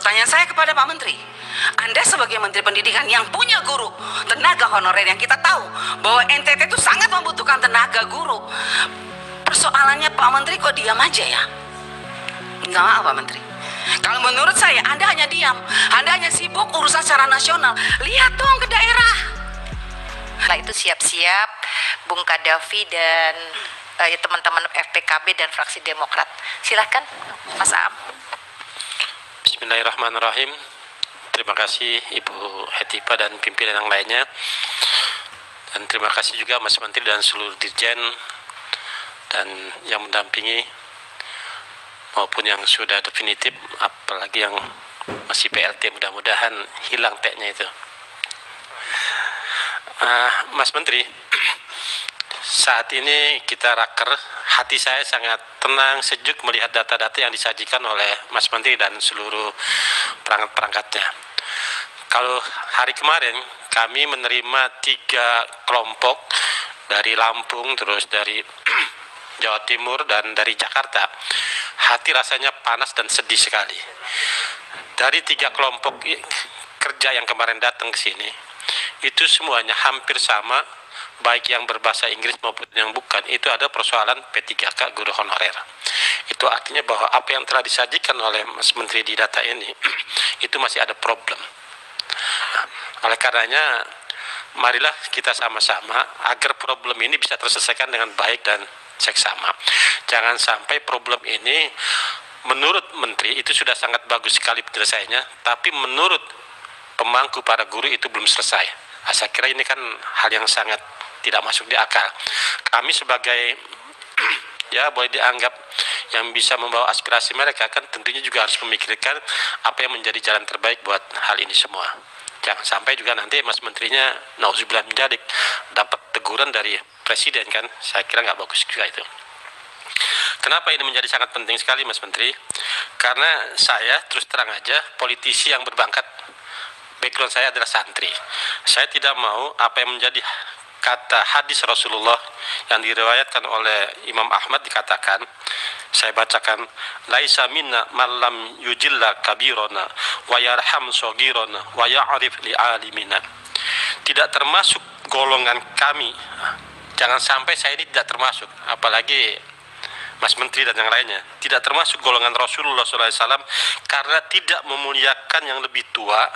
Pertanyaan saya kepada Pak Menteri, Anda sebagai Menteri Pendidikan yang punya guru, tenaga honorer yang kita tahu bahwa NTT itu sangat membutuhkan tenaga guru. Persoalannya Pak Menteri kok diam aja ya? Nggak maaf Pak Menteri. Kalau menurut saya Anda hanya diam, Anda hanya sibuk urusan secara nasional. Lihat dong ke daerah. Setelah itu siap-siap Bung Kadafi dan teman-teman FPKB dan fraksi Demokrat. Silakan Mas Aam. Bismillahirrahmanirrahim. Terima kasih Ibu Hetipa dan pimpinan yang lainnya. Dan terima kasih juga Mas Menteri dan seluruh dirjen dan yang mendampingi maupun yang sudah definitif, apalagi yang masih PLT, mudah-mudahan hilang T-nya itu. Mas Menteri, saat ini kita raker, hati saya sangat tenang, sejuk melihat data-data yang disajikan oleh Mas Menteri dan seluruh perangkat-perangkatnya. Kalau hari kemarin kami menerima 3 kelompok dari Lampung, terus dari Jawa Timur dan dari Jakarta, hati rasanya panas dan sedih sekali. Dari 3 kelompok kerja yang kemarin datang ke sini, itu semuanya hampir sama, baik yang berbahasa Inggris maupun yang bukan, itu ada persoalan P3K guru honorer. Itu artinya bahwa apa yang telah disajikan oleh Mas Menteri di data ini, itu masih ada problem. Oleh karenanya, marilah kita sama-sama agar problem ini bisa terselesaikan dengan baik dan seksama. Jangan sampai problem ini menurut Menteri itu sudah sangat bagus sekali penyelesaiannya, tapi menurut pemangku para guru itu belum selesai. Saya kira ini kan hal yang sangat tidak masuk di akal. Kami sebagai ya boleh dianggap yang bisa membawa aspirasi mereka, kan tentunya juga harus memikirkan apa yang menjadi jalan terbaik buat hal ini semua. Jangan sampai juga nanti Mas Menterinya nauzubillah min dzalik dapat teguran dari Presiden, kan saya kira nggak bagus juga itu. Kenapa ini menjadi sangat penting sekali Mas Menteri? Karena saya terus terang aja politisi yang berbangkat, background saya adalah santri. Saya tidak mau apa yang menjadi kata hadis Rasulullah yang diriwayatkan oleh Imam Ahmad, dikatakan, saya bacakan, laisa minna man lam yujilla kabirona wa yarham shogirona wa ya'rif li alimina. Tidak termasuk golongan kami. Jangan sampai saya ini tidak termasuk, apalagi Mas Menteri dan yang lainnya, tidak termasuk golongan Rasulullah SAW karena tidak memuliakan yang lebih tua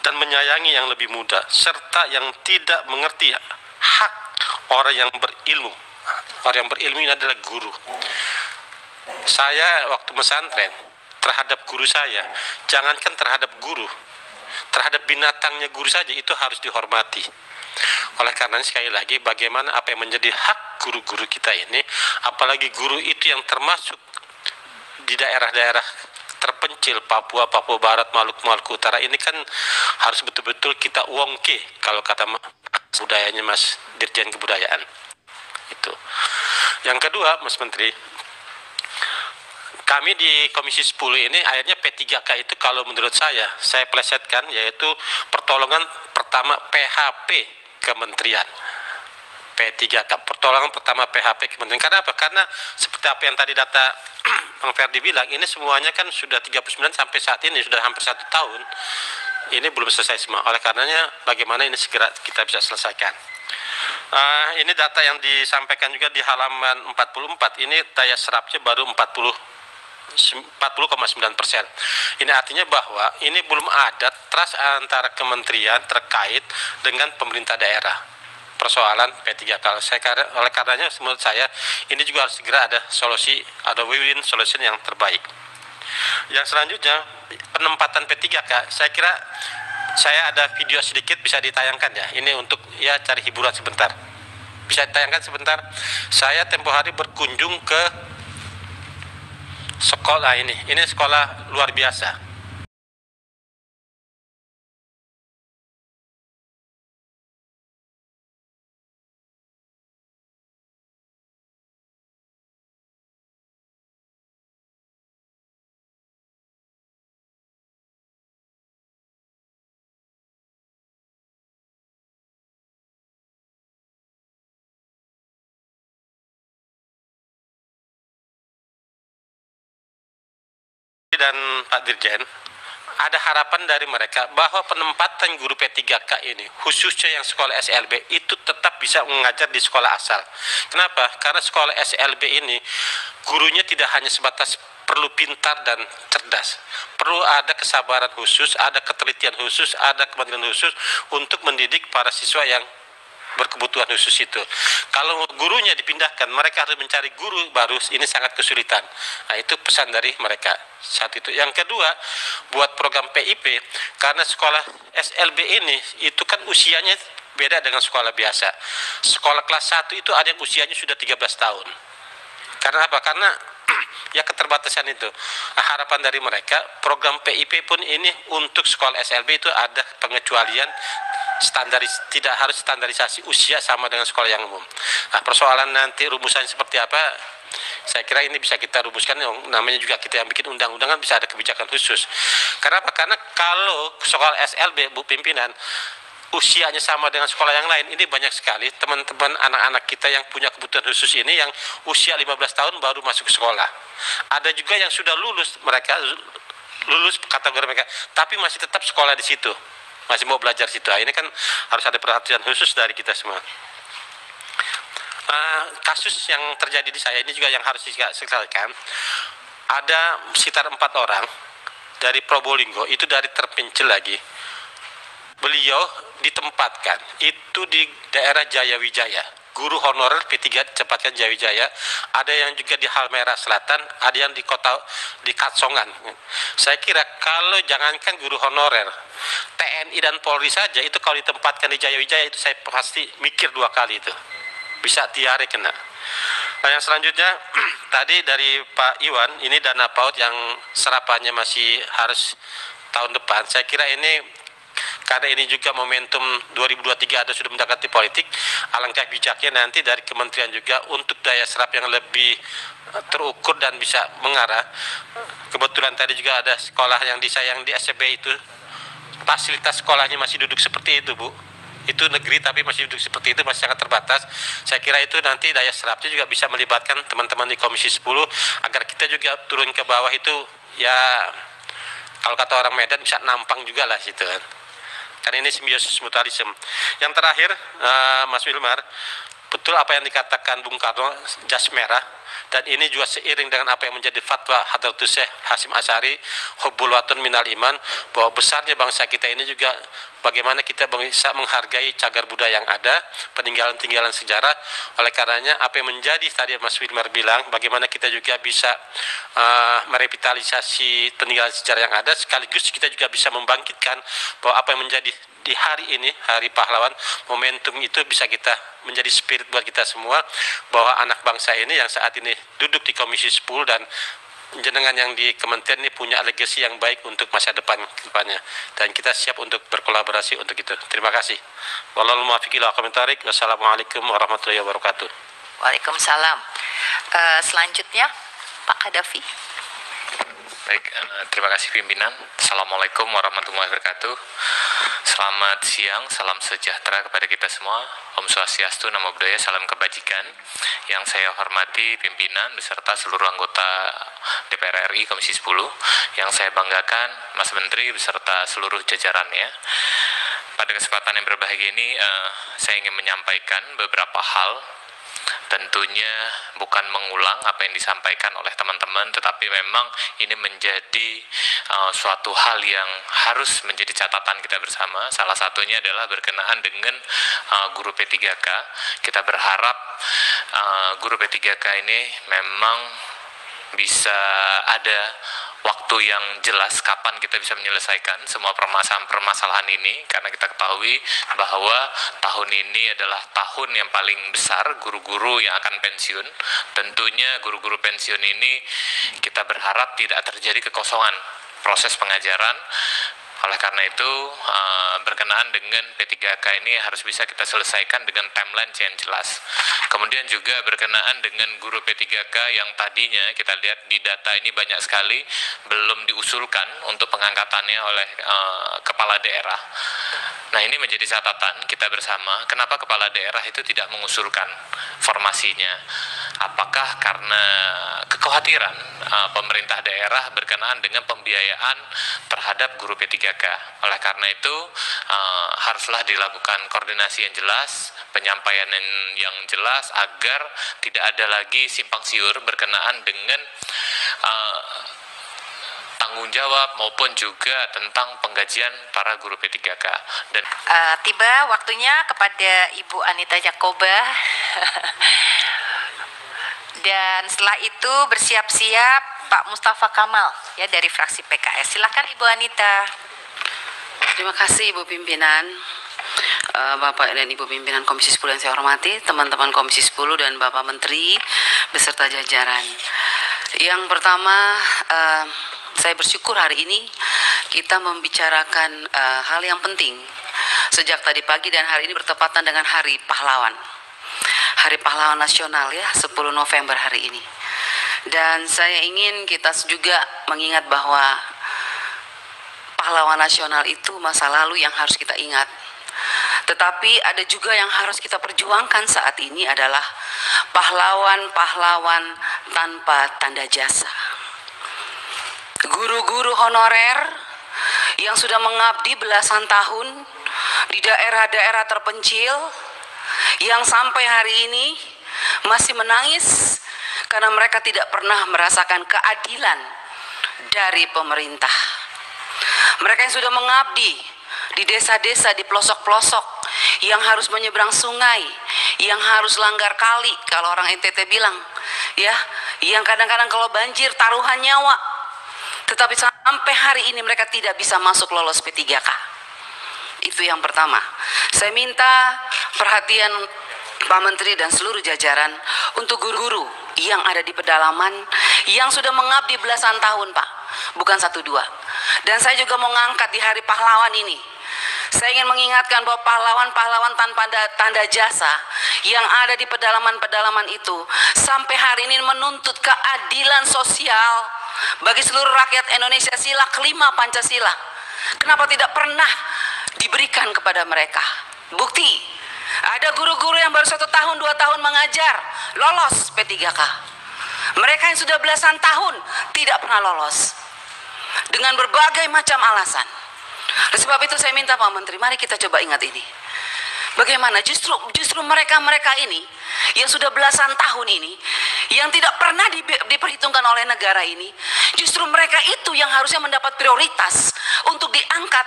dan menyayangi yang lebih muda, serta yang tidak mengerti hak orang yang berilmu. Orang yang berilmu ini adalah guru. Saya waktu pesantren terhadap guru saya, jangankan terhadap guru, terhadap binatangnya guru saja itu harus dihormati. Oleh karena sekali lagi, bagaimana apa yang menjadi hak guru-guru kita ini, apalagi guru itu yang termasuk di daerah-daerah terpencil, Papua, Papua Barat, Maluku Utara, ini kan harus betul-betul kita wongke kalau kata budayanya Mas Dirjen Kebudayaan. Itu. Yang kedua, Mas Menteri, kami di Komisi 10 ini akhirnya P3K itu kalau menurut saya plesetkan, yaitu pertolongan pertama PHP Kementerian. P3K, pertolongan pertama PHP Kementerian. Karena apa? Karena seperti apa yang tadi data Bang Ferdi bilang, ini semuanya kan sudah 39 sampai saat ini, sudah hampir 1 tahun. Ini belum selesai semua. Oleh karenanya, bagaimana ini segera kita bisa selesaikan. Ini data yang disampaikan juga di halaman 44, ini daya serapnya baru 40,9%. Ini artinya bahwa ini belum ada trust antara kementerian terkait dengan pemerintah daerah. Persoalan P3K. Oleh karenanya menurut saya ini juga harus segera ada solusi, ada win-win solution yang terbaik. Yang selanjutnya, penempatan P3K, saya kira saya ada video sedikit bisa ditayangkan ya. Ini untuk ya cari hiburan sebentar. Bisa ditayangkan sebentar. Saya tempo hari berkunjung ke sekolah ini sekolah luar biasa. dan Pak Dirjen, ada harapan dari mereka bahwa penempatan guru P3K ini, khususnya yang sekolah SLB, itu tetap bisa mengajar di sekolah asal. Kenapa? Karena sekolah SLB ini, gurunya tidak hanya sebatas perlu pintar dan cerdas. Perlu ada kesabaran khusus, ada ketelitian khusus, ada kemampuan khusus untuk mendidik para siswa yang berkebutuhan khusus itu. Kalau gurunya dipindahkan, mereka harus mencari guru baru, ini sangat kesulitan. Nah, itu pesan dari mereka. Saat itu. Yang kedua, buat program PIP, karena sekolah SLB ini, itu kan usianya beda dengan sekolah biasa. Sekolah kelas 1 itu ada yang usianya sudah 13 tahun. Karena apa? Karena ya keterbatasan itu. Harapan dari mereka, program PIP pun ini untuk sekolah SLB itu ada pengecualian tidak harus standarisasi usia sama dengan sekolah yang umum. Nah, persoalan nanti rumusannya seperti apa, saya kira ini bisa kita rumuskan. Namanya juga kita yang bikin undang-undangan, bisa ada kebijakan khusus. Kenapa? Karena kalau sekolah SLB, Bu Pimpinan, usianya sama dengan sekolah yang lain, ini banyak sekali teman-teman anak-anak kita yang punya kebutuhan khusus ini yang usia 15 tahun baru masuk ke sekolah. Ada juga yang sudah lulus kategori mereka, tapi masih tetap sekolah di situ, masih mau belajar situ. Ini kan harus ada perhatian khusus dari kita semua. Kasus yang terjadi di saya ini juga yang harus diselesaikan. Ada sekitar 4 orang dari Probolinggo, itu dari terpencil lagi. Beliau ditempatkan itu di daerah Jayawijaya, guru honorer P3 ditempatkan Jayawijaya. Ada yang juga di Halmahera Selatan, ada yang di Katsongan. Saya kira kalau jangankan guru honorer, TNI dan Polri saja itu kalau ditempatkan di Jayawijaya itu saya pasti mikir 2 kali itu. Bisa diare kena. Nah, yang selanjutnya tadi dari Pak Iwan, ini dana PAUD yang serapannya masih harus tahun depan. Saya kira ini karena ini juga momentum 2023 ada sudah mendekati politik, alangkah bijaknya nanti dari kementerian juga untuk daya serap yang lebih terukur dan bisa mengarah. Kebetulan tadi juga ada sekolah yang di SCB itu, fasilitas sekolahnya masih duduk seperti itu, Bu. Itu negeri tapi masih duduk seperti itu, masih sangat terbatas. Saya kira itu nanti daya serapnya juga bisa melibatkan teman-teman di Komisi 10 agar kita juga turun ke bawah itu, ya kalau kata orang Medan bisa nampang juga lah situ kan. Karena ini simbiosis mutualisme. Yang terakhir, Mas Wilmar, betul apa yang dikatakan Bung Karno, jas merah, dan ini juga seiring dengan apa yang menjadi fatwa Hadratus Syekh Hasyim Asy'ari, hubbul watun minal iman, bahwa besarnya bangsa kita ini juga bagaimana kita bisa menghargai cagar budaya yang ada, peninggalan-peninggalan sejarah. Oleh karenanya apa yang menjadi tadi Mas Wilmar bilang, bagaimana kita juga bisa merevitalisasi peninggalan sejarah yang ada, sekaligus kita juga bisa membangkitkan bahwa apa yang menjadi di hari ini, Hari Pahlawan, momentum itu bisa kita menjadi spirit buat kita semua, bahwa anak bangsa ini yang saat ini duduk di Komisi 10 dan jenengan yang di kementerian ini punya legasi yang baik untuk masa depannya, dan kita siap untuk berkolaborasi untuk itu. Terima kasih. Wallahul muwaffiq ila aqwamit thoriq. Wassalamualaikum warahmatullahi wabarakatuh. Waalaikumsalam. Selanjutnya Pak Kadafi. Baik, terima kasih pimpinan. Assalamualaikum warahmatullahi wabarakatuh. Selamat siang, salam sejahtera kepada kita semua. Om Swastiastu, Namo Buddhaya, salam kebajikan. Yang saya hormati pimpinan beserta seluruh anggota DPR RI Komisi 10. Yang saya banggakan Mas Menteri beserta seluruh jajarannya. Pada kesempatan yang berbahagia ini, saya ingin menyampaikan beberapa hal. Tentunya bukan mengulang apa yang disampaikan oleh teman-teman, tetapi memang ini menjadi suatu hal yang harus menjadi catatan kita bersama. Salah satunya adalah berkenaan dengan guru P3K. Kita berharap guru P3K ini memang bisa ada waktu yang jelas kapan kita bisa menyelesaikan semua permasalahan ini, karena kita ketahui bahwa tahun ini adalah tahun yang paling besar guru-guru yang akan pensiun. Tentunya guru-guru pensiun ini kita berharap tidak terjadi kekosongan proses pengajaran, Oleh karena itu, berkenaan dengan P3K ini harus bisa kita selesaikan dengan timeline yang jelas. Kemudian juga berkenaan dengan guru P3K yang tadinya kita lihat di data ini banyak sekali belum diusulkan untuk pengangkatannya oleh kepala daerah. Nah, ini menjadi catatan kita bersama, kenapa kepala daerah itu tidak mengusulkan formasinya. Apakah karena kekhawatiran pemerintah daerah berkenaan dengan pembiayaan terhadap guru P3K. Oleh karena itu, haruslah dilakukan koordinasi yang jelas, penyampaian yang jelas agar tidak ada lagi simpang siur berkenaan dengan tanggung jawab maupun juga tentang penggajian para guru P3K. Dan tiba waktunya kepada Ibu Anita Jakoba. Dan setelah itu bersiap-siap Pak Mustafa Kamal ya dari fraksi PKS. Silakan Ibu Anita. Terima kasih Ibu Pimpinan, Bapak dan Ibu Pimpinan Komisi 10 yang saya hormati, teman-teman Komisi 10 dan Bapak Menteri beserta jajaran. Yang pertama, saya bersyukur hari ini kita membicarakan hal yang penting sejak tadi pagi dan hari ini bertepatan dengan Hari Pahlawan. Hari Pahlawan Nasional ya, 10 November hari ini. Dan saya ingin kita juga mengingat bahwa pahlawan nasional itu masa lalu yang harus kita ingat. Tetapi ada juga yang harus kita perjuangkan saat ini adalah pahlawan-pahlawan tanpa tanda jasa. Guru-guru honorer yang sudah mengabdi belasan tahun di daerah-daerah terpencil, yang sampai hari ini masih menangis karena mereka tidak pernah merasakan keadilan dari pemerintah. Mereka yang sudah mengabdi di desa-desa, di pelosok-pelosok, yang harus menyeberang sungai, yang harus langgar kali, kalau orang NTT bilang, ya, yang kadang-kadang kalau banjir taruhan nyawa, tetapi sampai hari ini mereka tidak bisa masuk lolos P3K. Itu yang pertama. Saya minta perhatian Pak Menteri dan seluruh jajaran untuk guru-guru yang ada di pedalaman yang sudah mengabdi belasan tahun, Pak, bukan 1-2. Dan saya juga mau ngangkat di Hari Pahlawan ini. Saya ingin mengingatkan bahwa pahlawan-pahlawan tanpa tanda jasa yang ada di pedalaman-pedalaman itu sampai hari ini menuntut keadilan sosial bagi seluruh rakyat Indonesia, sila kelima Pancasila. Kenapa tidak pernah diberikan kepada mereka? Bukti, ada guru-guru yang baru 1 tahun, 2 tahun mengajar, lolos P3K. Mereka yang sudah belasan tahun tidak pernah lolos dengan berbagai macam alasan. Oleh sebab itu saya minta Pak Menteri, mari kita coba ingat ini. Bagaimana justru mereka ini yang sudah belasan tahun ini, yang tidak pernah diperhitungkan oleh negara ini, justru mereka itu yang harusnya mendapat prioritas untuk diangkat.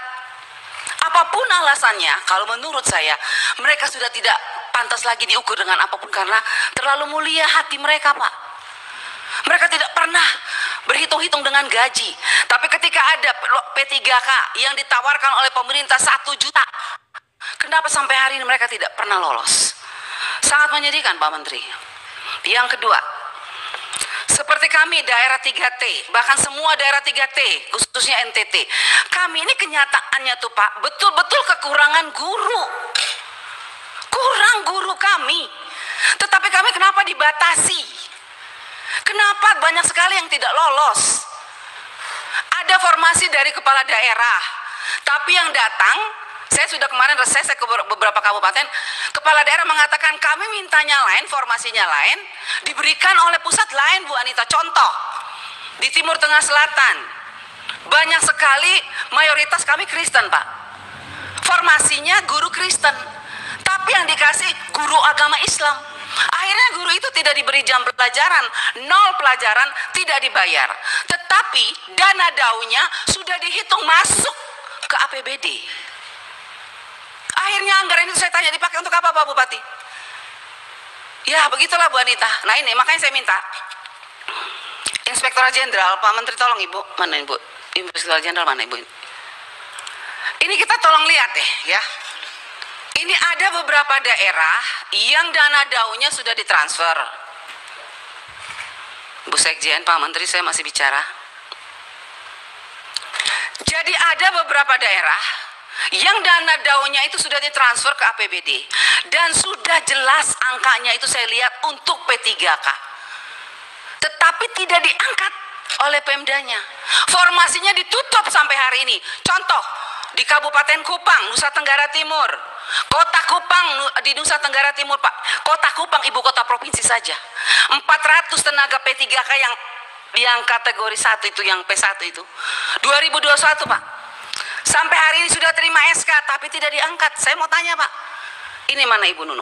Apapun alasannya, kalau menurut saya, mereka sudah tidak pantas lagi diukur dengan apapun karena terlalu mulia hati mereka, Pak. Mereka tidak pernah berhitung-hitung dengan gaji. Tapi ketika ada P3K yang ditawarkan oleh pemerintah 1 juta, kenapa sampai hari ini mereka tidak pernah lolos? Sangat menyedihkan, Pak Menteri. Yang kedua, seperti kami daerah 3T, bahkan semua daerah 3T, khususnya NTT, kami ini kenyataannya tuh Pak, betul-betul kekurangan guru. Kurang guru kami. Tetapi kami kenapa dibatasi? Kenapa banyak sekali yang tidak lolos? Ada formasi dari kepala daerah, tapi yang datang, saya sudah kemarin reses ke beberapa kabupaten, kepala daerah mengatakan kami mintanya lain, formasinya lain, diberikan oleh pusat lain, Bu Anita. Contoh, di Timur Tengah Selatan, banyak sekali mayoritas kami Kristen, Pak. Formasinya guru Kristen, tapi yang dikasih guru agama Islam. Akhirnya guru itu tidak diberi jam pelajaran, 0 pelajaran, tidak dibayar. Tetapi dana daunya sudah dihitung masuk ke APBD. Akhirnya anggaran itu saya tanya, dipakai untuk apa Pak Bupati? Ya begitulah Bu Anita. Nah ini makanya saya minta Inspektorat Jenderal, Pak Menteri tolong Ibu, mana Ibu? Inspektorat Jenderal mana Ibu? Ini kita tolong lihat deh ya. Ini ada beberapa daerah yang dana daunya sudah ditransfer. Bu Sekjen, Pak Menteri, saya masih bicara. Jadi ada beberapa daerah yang dana daunnya itu sudah ditransfer ke APBD dan sudah jelas angkanya itu saya lihat untuk P3K, tetapi tidak diangkat oleh Pemdanya. Formasinya ditutup sampai hari ini. Contoh di Kabupaten Kupang, Nusa Tenggara Timur, Kota Kupang di Nusa Tenggara Timur, Pak. Kota Kupang ibu kota provinsi saja 400 tenaga P3K yang kategori 1 itu, yang P1 itu 2021, Pak. Sampai hari ini sudah terima SK tapi tidak diangkat. Saya mau tanya, Pak, ini mana Ibu Nunu?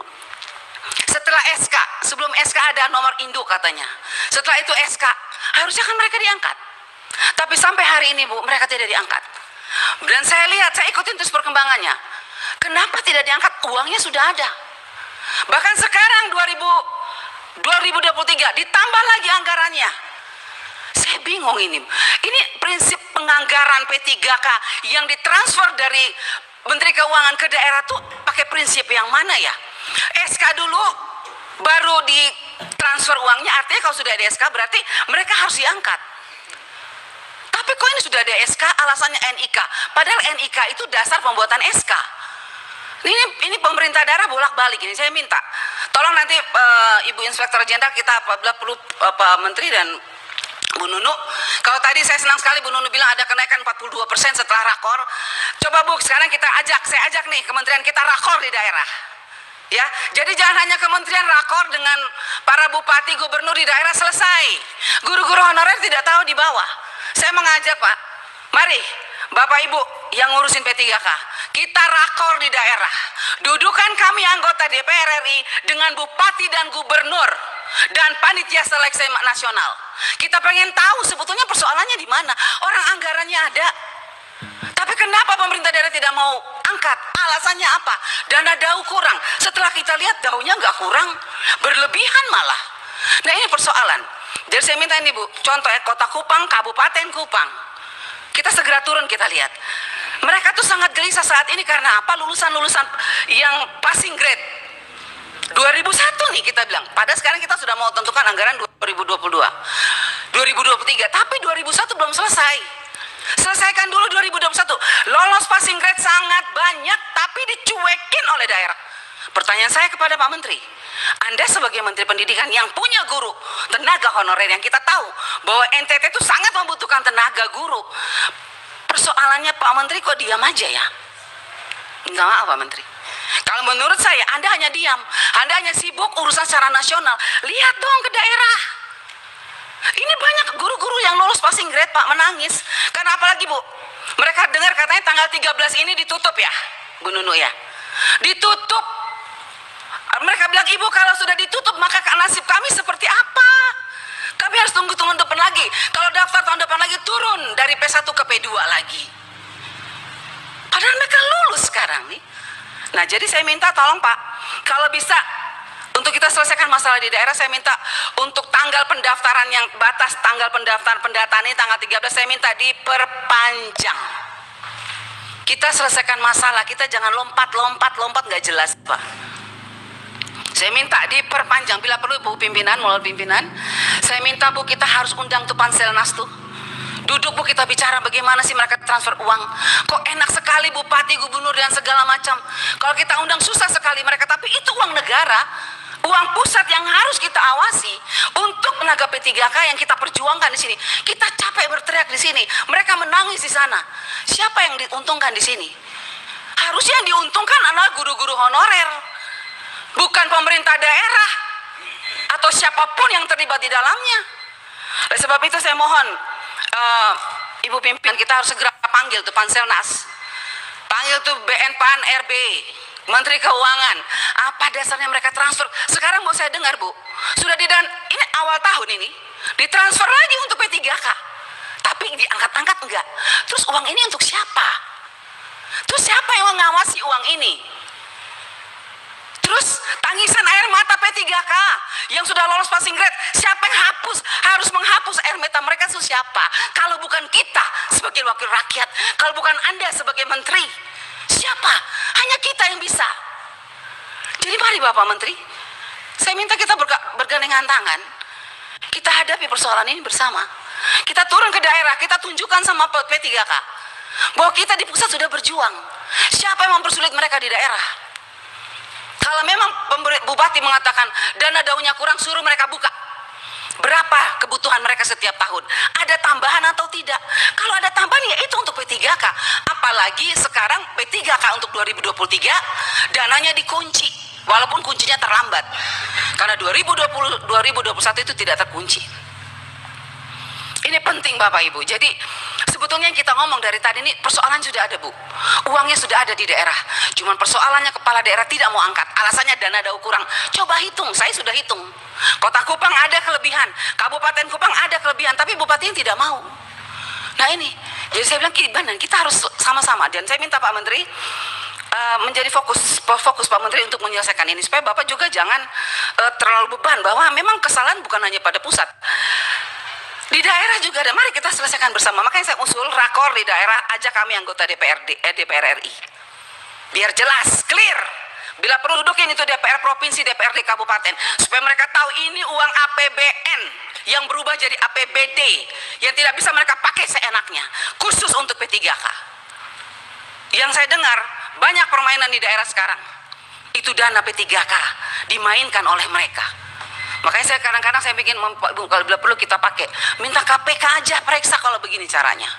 Setelah SK, sebelum SK ada nomor induk katanya. Setelah itu SK, harusnya kan mereka diangkat. Tapi sampai hari ini Bu, mereka tidak diangkat. Dan saya lihat, saya ikutin terus perkembangannya. Kenapa tidak diangkat? Uangnya sudah ada. Bahkan sekarang 2023 ditambah lagi anggarannya. Saya bingung ini. Ini prinsip penganggaran P3K yang ditransfer dari Menteri Keuangan ke daerah tuh pakai prinsip yang mana ya? SK dulu baru ditransfer uangnya, artinya kalau sudah ada SK berarti mereka harus diangkat. Tapi kok ini sudah ada SK alasannya NIK, padahal NIK itu dasar pembuatan SK. Ini pemerintah daerah bolak-balik ini. Saya minta tolong nanti Ibu Inspektur Jenderal kita apabila perlu Pak Menteri dan Bu Nunu, kalau tadi saya senang sekali Bu Nunu bilang ada kenaikan 42% setelah rakor. Coba Bu, sekarang saya ajak nih kementerian kita rakor di daerah. Ya, jadi jangan hanya kementerian rakor dengan para bupati, gubernur di daerah selesai. Guru-guru honorer tidak tahu di bawah. Saya mengajak Pak, mari Bapak Ibu yang ngurusin P3K, kita rakor di daerah. Dudukan kami anggota DPR RI dengan bupati dan gubernur dan panitia seleksi nasional. Kita pengen tahu sebetulnya persoalannya di mana. Orang anggarannya ada, tapi kenapa pemerintah daerah tidak mau angkat? Alasannya apa? Dana DAU kurang. Setelah kita lihat DAU-nya nggak kurang, berlebihan malah. Nah ini persoalan. Jadi saya minta ini Bu, contoh ya, Kota Kupang, Kabupaten Kupang, kita segera turun, kita lihat. Mereka tuh sangat gelisah saat ini karena apa? Lulusan-lulusan yang passing grade 2001 nih kita bilang. Pada sekarang kita sudah mau tentukan anggaran 2022, 2023, tapi 2001 belum selesai. Selesaikan dulu 2021. Lolos passing grade sangat banyak, tapi dicuekin oleh daerah. Pertanyaan saya kepada Pak Menteri, Anda sebagai Menteri Pendidikan yang punya guru, tenaga honorer yang kita tahu bahwa NTT itu sangat membutuhkan tenaga guru. Persoalannya Pak Menteri kok diam aja ya? Enggak, maaf Pak Menteri. Kalau menurut saya Anda hanya diam, Anda hanya sibuk urusan secara nasional. Lihat dong ke daerah. Ini banyak guru-guru yang lolos passing grade Pak, menangis. Karena apalagi Bu, mereka dengar katanya tanggal 13 ini ditutup ya, Bu Nunu ya. Ditutup. Mereka bilang, Ibu kalau sudah ditutup maka nasib kami seperti apa? Kami harus tunggu tahun depan lagi. Kalau daftar tahun depan lagi turun dari P1 ke P2 lagi. Padahal mereka lulus sekarang nih. Nah jadi saya minta tolong Pak, kalau bisa untuk kita selesaikan masalah di daerah, saya minta untuk tanggal pendaftaran yang batas tanggal pendaftaran pendataan ini tanggal 13, saya minta diperpanjang. Kita selesaikan masalah, kita jangan lompat nggak jelas Pak. Saya minta diperpanjang, bila perlu Bu pimpinan, melalui pimpinan, saya minta Bu kita harus undang tuh Panselnas tuh. Duduk Bu, kita bicara bagaimana sih mereka transfer uang. Kok enak sekali bupati, gubernur dan segala macam. Kalau kita undang susah sekali mereka, tapi itu uang negara, uang pusat yang harus kita awasi untuk tenaga P3K yang kita perjuangkan di sini. Kita capek berteriak di sini, mereka menangis di sana. Siapa yang diuntungkan di sini? Harusnya yang diuntungkan adalah guru-guru honorer, bukan pemerintah daerah atau siapapun yang terlibat di dalamnya. Oleh sebab itu saya mohon Ibu pimpinan kita harus segera panggil tuh Panselnas, panggil tuh BNPAN RB, Menteri Keuangan. Apa dasarnya mereka transfer? Sekarang mau saya dengar Bu, sudah ini awal tahun ini ditransfer lagi untuk P3K, tapi diangkat-angkat enggak. Terus uang ini untuk siapa? Terus siapa yang mengawasi uang ini? Terus tangisan air mata P3K yang sudah lolos passing grade, siapa yang harus menghapus air mata mereka itu siapa? Kalau bukan kita sebagai wakil rakyat, kalau bukan Anda sebagai menteri, siapa? Hanya kita yang bisa. Jadi mari Bapak Menteri, saya minta kita bergandengan tangan, kita hadapi persoalan ini bersama. Kita turun ke daerah, kita tunjukkan sama P3K bahwa kita di pusat sudah berjuang. Siapa yang mempersulit mereka di daerah? Kalau memang bupati mengatakan dana daunnya kurang, suruh mereka buka. Berapa kebutuhan mereka setiap tahun? Ada tambahan atau tidak? Kalau ada tambahan ya itu untuk P3K. Apalagi sekarang P3K untuk 2023 dananya dikunci. Walaupun kuncinya terlambat. Karena 2021 itu tidak terkunci. Ini penting Bapak Ibu. Jadi sebetulnya yang kita ngomong dari tadi ini persoalan sudah ada Bu. Uangnya sudah ada di daerah. Cuman persoalannya kepala daerah tidak mau angkat. Alasannya dana daun kurang. Coba hitung, saya sudah hitung. Kota Kupang ada kelebihan, Kabupaten Kupang ada kelebihan, tapi bupatinya tidak mau. Nah ini, jadi saya bilang kita harus sama-sama. Dan saya minta Pak Menteri menjadi fokus Pak Menteri untuk menyelesaikan ini. Supaya Bapak juga jangan terlalu beban bahwa memang kesalahan bukan hanya pada pusat. Di daerah juga ada, mari kita selesaikan bersama. Makanya saya usul rakor di daerah, ajak kami anggota DPR RI. Biar jelas, clear. Bila perlu dudukin itu DPR provinsi, DPRD kabupaten, supaya mereka tahu ini uang APBN yang berubah jadi APBD yang tidak bisa mereka pakai seenaknya, khusus untuk P3K. Yang saya dengar banyak permainan di daerah sekarang, itu dana P3K dimainkan oleh mereka. Makanya saya kadang-kadang saya bikin, kalau bila perlu kita pakai, minta KPK aja periksa kalau begini caranya.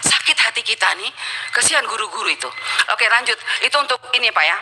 Sakit hati kita nih, kasihan guru-guru itu. Oke lanjut, itu untuk ini Pak ya.